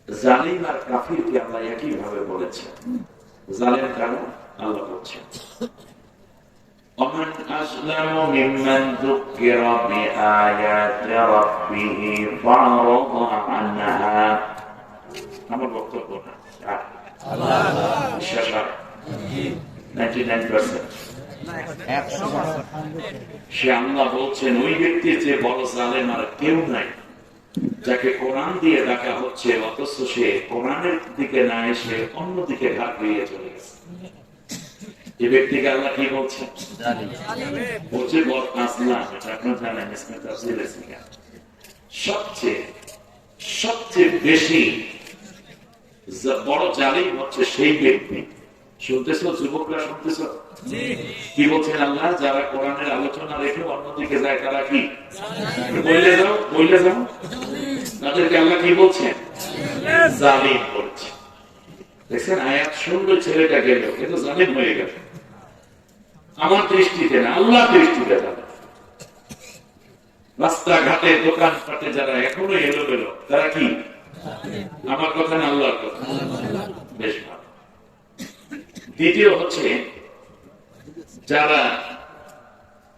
জালিম আর কাফিরকে আল্লাহ একই ভাবে বলেছেন। জালিম কারণ আল্লাহ বলছেন ومن أظلم ممن ذكر بآيات ربه فأعرض عنها। আমার বক্তব্য না, বিশ্বাস 99%। সে আল্লাহ বলছেন ওই ব্যক্তির যে বড় জালেম আর কেউ নাই, যাকে কোরআন দিয়ে ডাকা হচ্ছে অথচ সে কোরআনের দিকে না এসে অন্যদিকে ঘাট দিয়ে চলে গেছে। যে ব্যক্তিকে আল্লাহ কি বলছেন? বলছে সবচেয়ে বেশি বড় জালিম হচ্ছে সেই ব্যক্তি। শুনতেছ যুবকরা, শুনতেছ কি বলছেন আল্লাহ? যারা কোরআনের আলোচনা রেখে অন্যদিকে যায় তারা কি বললে যাও তাদেরকে আল্লাহ কি বলছেন? জালিম বলছে। দেখছেন আয়াত সুন্দর, ছেলেটা গেল কিন্তু জালিম হয়ে গেল। আমার দৃষ্টিতে না, আল্লাহ দৃষ্টিতে। রাস্তাঘাটে দোকানপাটে যারা এখনো এলোমেলো তারা কি? আমার কথা না আল্লাহর কথা? বেশ ভালো। দ্বিতীয় হচ্ছে যারা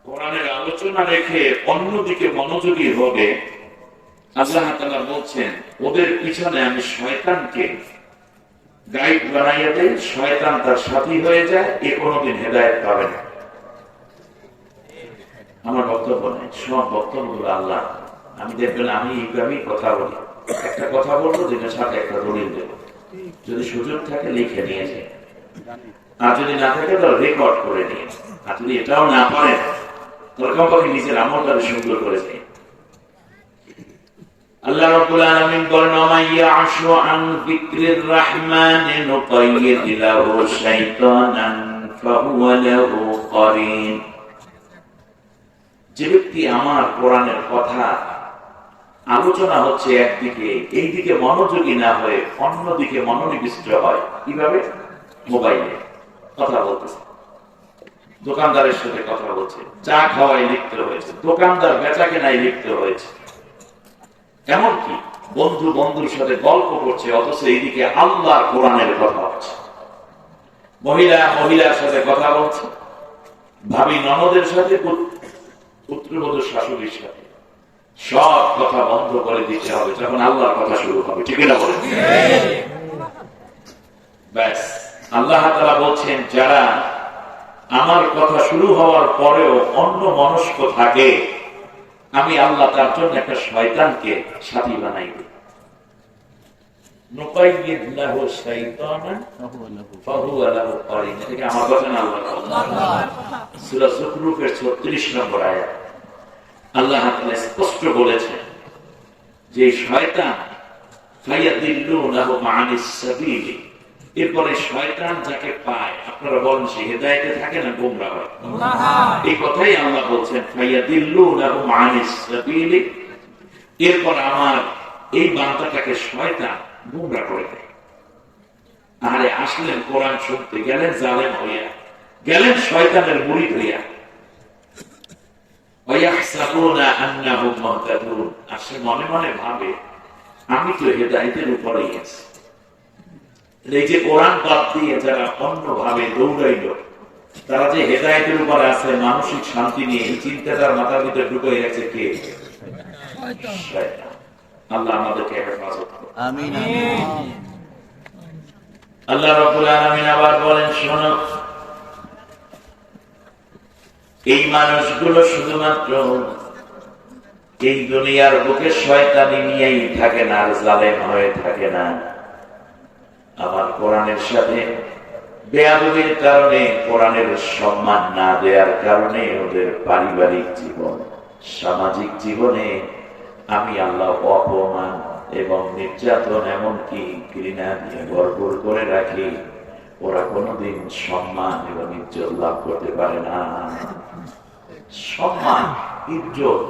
কোরআনের আলোচনা রেখে অন্যদিকে মনোযোগী হবে, আল্লাহ তাআলা বলছেন ওদের পিছনে আমি শয়তানকে গাইড বানাইয়া দেয়, শয়তান তার সাথী হয়ে যায়, এ কোনদিন হেদায়েত পাবে না। আমার বক্তব্য নেই, সব বক্তব্যগুলো আল্লাহ। আমি দেখবেন আমি এইভাবেই কথা বলি, একটা কথা বলবো যেটার সাথে একটা দলিল দেবো, যদি সুযোগ থাকে লিখে নিয়েছে, আর যদি না থাকে তো রেকর্ড করে নিয়ে, আর যদি এটাও না পারেন তাহলে কমপক্ষে নিজের আমলটাকে সুন্দর করেছে। আল্লাহ রাব্বুল আলামিন বলেন মাইয়াশু আন যিকরির রাহমানি নুকাইয়িদ লাহু শাইতানান ফাহুয়া লাহু কারিন। যে ব্যক্তি আমার কোরআনের কথা আলোচনা হচ্ছে একদিকে, এই দিকে মনোযোগী না হয়ে অন্যদিকে মনোনিবিষ্ট হয়। কিভাবে? মোবাইলে কথা বলতেছে, দোকানদারের সাথে কথা বলছে, চা খাওয়াই লিপ্ত হয়েছে, দোকানদার বেচা কেনায় লিপ্ত হয়েছে, এমনকি বন্ধুর সাথে গল্প করছে, অথচ এইদিকে আল্লাহর কোরআনের কথা হচ্ছে। মহিলার সাথে কথা বলছে, ভাবি ননদের সাথে, পুত্রবধূ শাশুড়ির সাথে। সব কথা বন্ধ করে দিতে হবে যখন আল্লাহর কথা শুরু হবে। ঠিক না বলেন? ব্যাস আল্লাহ তাআলা বলছেন যারা আমার কথা শুরু হওয়ার পরেও অন্য মনস্ক থাকে, আমি আল্লাহ তার জন্য একটা শয়তানকে সাথী বানাই দিই। নুকাইয়িদ লাহু শাইতানান ফাহুয়া লাহু কারিন। এটা আমার কথা না আল্লাহর কথা। সূরা যুখরুফের 36 নম্বর আয়াত আল্লাহ তাআলা স্পষ্ট বলেছেন যে শয়তান ফায়াদিল্লুনাহু আনিস সাবিল। এরপরে শয়তান যাকে পায়, আপনারা বলেন সে হেদায়েতে থাকে না গোমরাহ হয়? এই কথাই আল্লাহ বলছেন ফায়াদিল্লুনাহু আনিস সাবিল। এরপর আমার এই বান্দাটাকে শয়তান গোমরাহ করে দেয়। আরে আসলেন কোরআন শুনতে, গেলেন জালেম হইয়া, গেলেন শয়তানের মুরিদ হইয়া। ওয়ায়াহসাবুনা আন্নাহুম মুহতাদুন। আর সে মনে মনে ভাবে আমি তো হেদায়েতের উপরেই আছি। এই যে কোরআন বাদ দিয়ে যারা অন্যভাবে দৌড়াইল, তারা যে হেদায়েতের উপরে আছে, মানসিক শান্তি নিয়ে এই চিন্তাটার মাথার ভিতরে ঢুকে গেছে কে? শয়তান। আল্লাহ আমাদেরকে হেফাজত করুন, আমিন। আল্লাহ রাব্বুল আলামিন আবার বলেন, শোনো, এই মানুষগুলো শুধুমাত্র এই দুনিয়ার বুকে শয়তানি নিয়েই থাকে না, আর জালেম হয়ে থাকে না। আমার কোরআনের সাথে বেয়াদবির কারণে, কোরআনের সম্মান না দেওয়ার কারণে ওদের পারিবারিক জীবন, সামাজিক জীবনে আমি আল্লাহ অপমান এবং নির্যাতন, এমনকি ঘৃণা দিয়ে ভরপুর করে রাখি। ওরা কোনোদিন সম্মান এবং ইজ্জত লাভ করতে পারে না। সম্মান, ইজ্জত